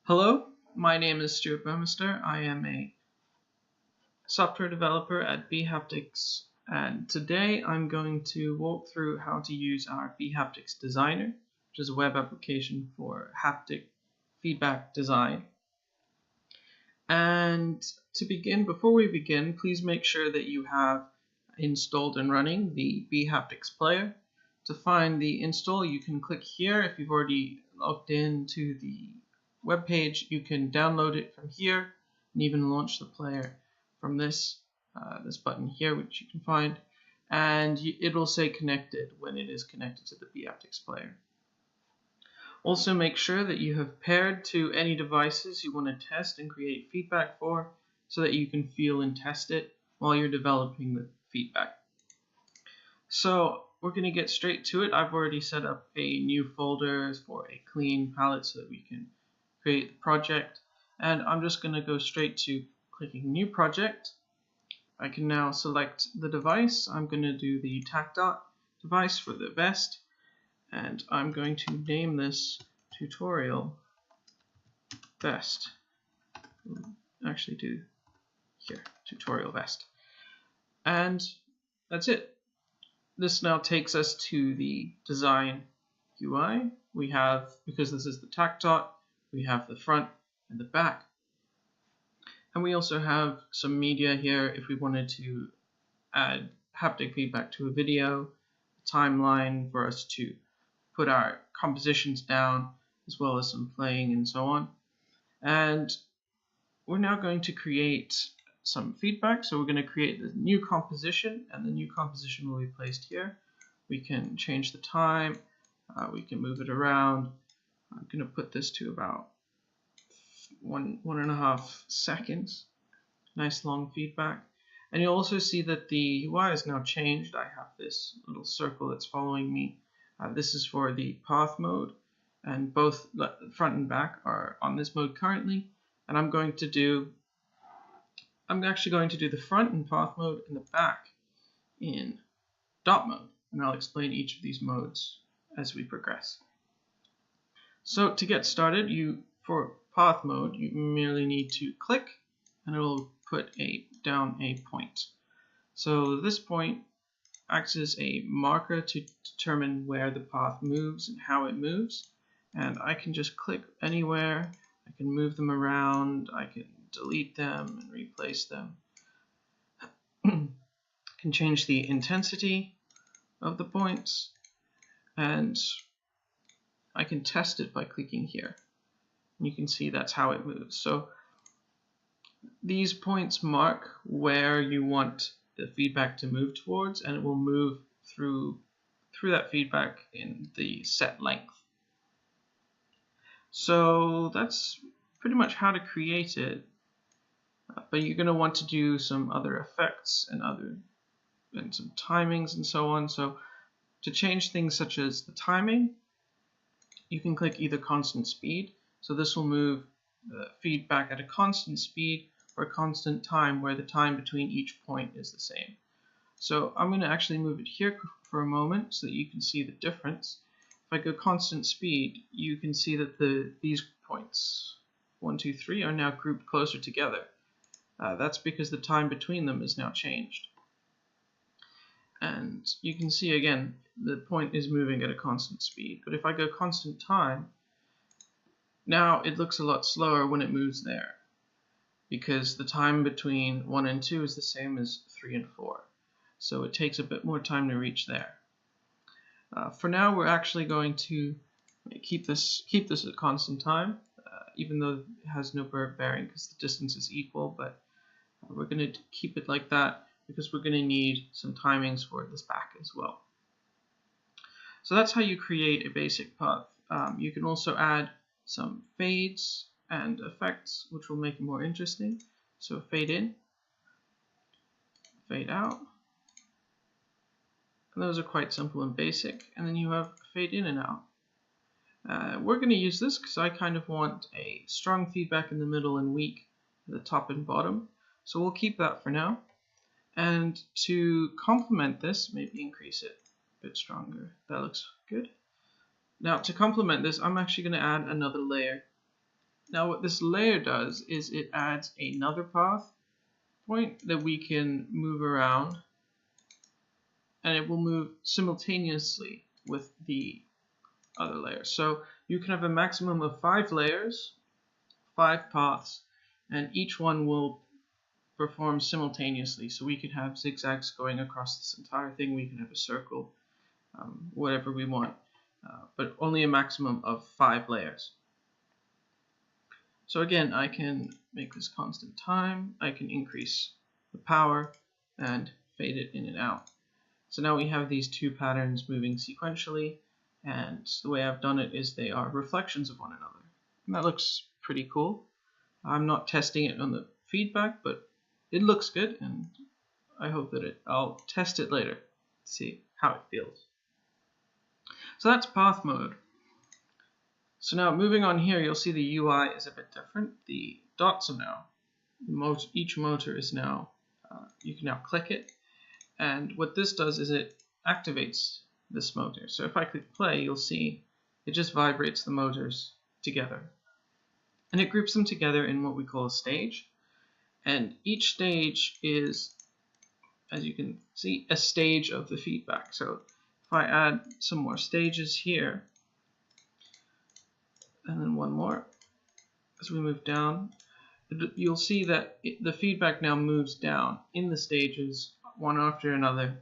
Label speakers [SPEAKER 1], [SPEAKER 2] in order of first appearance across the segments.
[SPEAKER 1] Hello, my name is Stuart Burmester. I am a software developer at bHaptics, and today I'm going to walk through how to use our bHaptics Designer, which is a web application for haptic feedback design. And to begin, before we begin, please make sure that you have installed and running the bHaptics player. To find the install, you can click here. If you've already logged into the web page, you can download it from here and even launch the player from this button here, which you can find, and it will say connected when it is connected to the bHaptics player. Also, make sure that you have paired to any devices you want to test and create feedback for, so that you can feel and test it while you're developing the feedback. So we're going to get straight to it. I've already set up a new folder for a clean palette so that we can create the project, and I'm just going to go straight to clicking new project. I can now select the device. I'm going to do the Tactsuit device for the vest, and I'm going to name this tutorial vest. Actually do here, tutorial vest, and that's it. This now takes us to the design UI. We have, because this is the Tactsuit, we have the front and the back, and we also have some media here if we wanted to add haptic feedback to a video, a timeline for us to put our compositions down, as well as some playing and so on. And we're now going to create some feedback. So we're going to create the new composition, and the new composition will be placed here. We can change the time, we can move it around. I'm going to put this to about 1.5 seconds. Nice long feedback. And you'll also see that the UI is now changed. I have this little circle that's following me. This is for the path mode, and both front and back are on this mode currently. And I'm actually going to do the front in path mode and the back in dot mode. And I'll explain each of these modes as we progress. So to get started, for path mode, you merely need to click, and it will put down a point. So this point acts as a marker to determine where the path moves and how it moves. And I can just click anywhere. I can move them around. I can delete them and replace them. I can change the intensity of the points, and I can test it by clicking here. And you can see that's how it moves. So these points mark where you want the feedback to move towards, and it will move through that feedback in the set length. So that's pretty much how to create it. But you're going to want to do some other effects and some timings and so on. So to change things such as the timing, you can click either constant speed. So this will move the feedback at a constant speed or a constant time, where the time between each point is the same. So I'm going to actually move it here for a moment so that you can see the difference. If I go constant speed, you can see that these points, 1, 2, 3, are now grouped closer together. That's because the time between them is now changed. And you can see again, the point is moving at a constant speed. But if I go constant time, now it looks a lot slower when it moves there, because the time between 1 and 2 is the same as 3 and 4. So it takes a bit more time to reach there. For now, we're actually going to keep this at constant time, even though it has no bearing because the distance is equal, but we're going to keep it like that because we're going to need some timings for this back as well. So that's how you create a basic path. You can also add some fades and effects, which will make it more interesting. So fade in, fade out, and those are quite simple and basic. And then you have fade in and out. We're going to use this because I kind of want a strong feedback in the middle and weak at the top and bottom. So we'll keep that for now. And to complement this, maybe increase it a bit stronger. That looks good. Now to complement this, I'm actually going to add another layer. Now what this layer does is it adds another path point that we can move around, and it will move simultaneously with the other layer. So you can have a maximum of 5 layers, 5 paths, and each one will perform simultaneously. So we could have zigzags going across this entire thing, we can have a circle, whatever we want, but only a maximum of 5 layers. So again, I can make this constant time, I can increase the power and fade it in and out. So now we have these 2 patterns moving sequentially, and the way I've done it is they are reflections of one another. And that looks pretty cool. I'm not testing it on the feedback, but it looks good, and I hope that I'll test it later to see how it feels. So that's path mode. So now moving on here, you'll see the UI is a bit different. The dots are now, each motor is now, you can now click it, and what this does is it activates this motor. So if I click play, you'll see it just vibrates the motors together, and it groups them together in what we call a stage. And each stage is, as you can see, a stage of the feedback. So if I add some more stages here, and then one more, as we move down, you'll see that the feedback now moves down in the stages, one after another,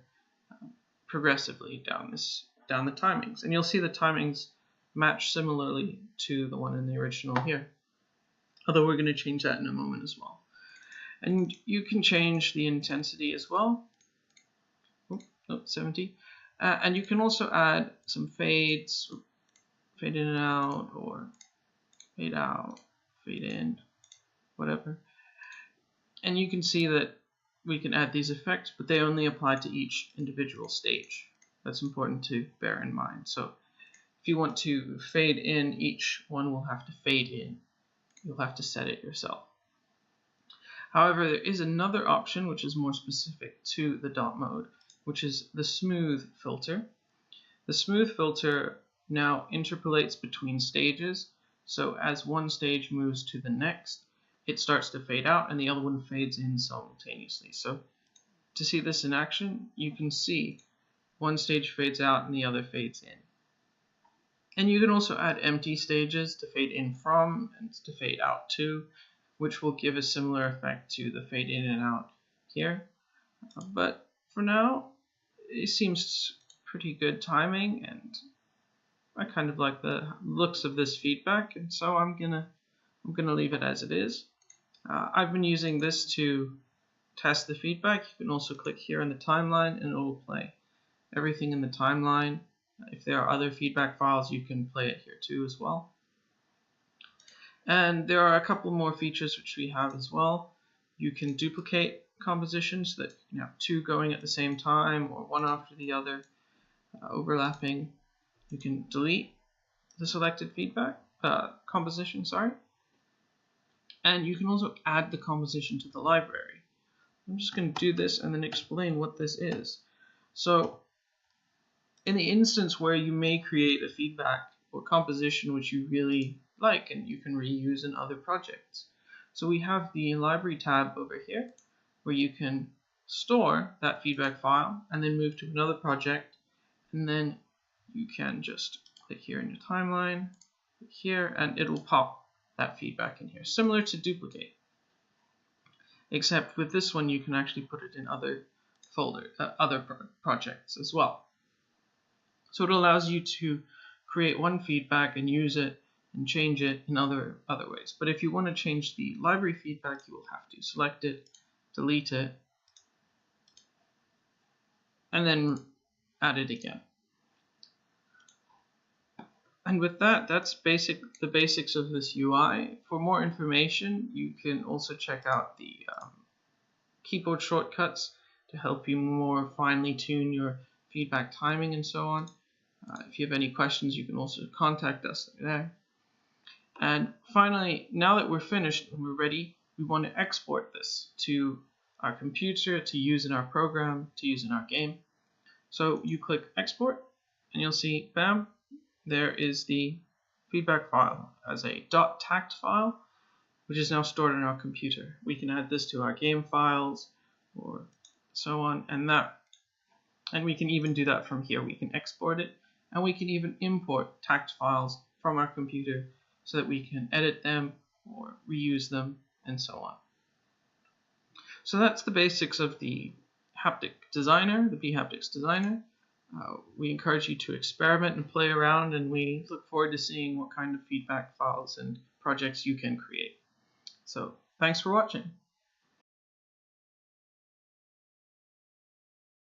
[SPEAKER 1] progressively down the timings. And you'll see the timings match similarly to the one in the original here, although we're going to change that in a moment as well. And you can change the intensity as well. 70. And you can also add some fades, fade in and out, or fade out, fade in, whatever. And you can see that we can add these effects, but they only apply to each individual stage. That's important to bear in mind. So if you want to fade in, each one will have to fade in. You'll have to set it yourself. However, there is another option which is more specific to the dot mode, which is the smooth filter. The smooth filter now interpolates between stages, so as one stage moves to the next, it starts to fade out and the other one fades in simultaneously. So to see this in action, you can see one stage fades out and the other fades in. And you can also add empty stages to fade in from and to fade out to, which will give a similar effect to the fade in and out here. But for now, it seems pretty good timing, and I kind of like the looks of this feedback, and so I'm gonna leave it as it is. I've been using this to test the feedback. You can also click here in the timeline and it will play everything in the timeline. If there are other feedback files, you can play it here too as well. And there are a couple more features which we have as well. You can duplicate compositions so that you can have 2 going at the same time, or one after the other, overlapping. You can delete the selected feedback composition, and you can also add the composition to the library. I'm just going to do this and then explain what this is. So in the instance where you may create a feedback or composition which you really like and you can reuse in other projects. So we have the library tab over here where you can store that feedback file and then move to another project, and then you can just click here in your timeline, click here, and it'll pop that feedback in here, similar to duplicate. Except with this one you can actually put it in other projects as well. So it allows you to create one feedback and use it and change it in other ways. But if you want to change the library feedback, you will have to select it, delete it, and then add it again. And with that, that's the basics of this UI. For more information, you can also check out the keyboard shortcuts to help you more finely tune your feedback timing and so on. If you have any questions, you can also contact us there. And finally, now that we're finished and we're ready, we want to export this to our computer to use in our program, to use in our game. So you click export and you'll see, bam, there is the feedback file as a .tact file, which is now stored in our computer. We can add this to our game files or so on, and we can even do that from here. We can export it, and we can even import tact files from our computer so that we can edit them or reuse them and so on. So that's the basics of the haptic designer, the bHaptics designer. We encourage you to experiment and play around, and we look forward to seeing what kind of feedback files and projects you can create. So thanks for watching.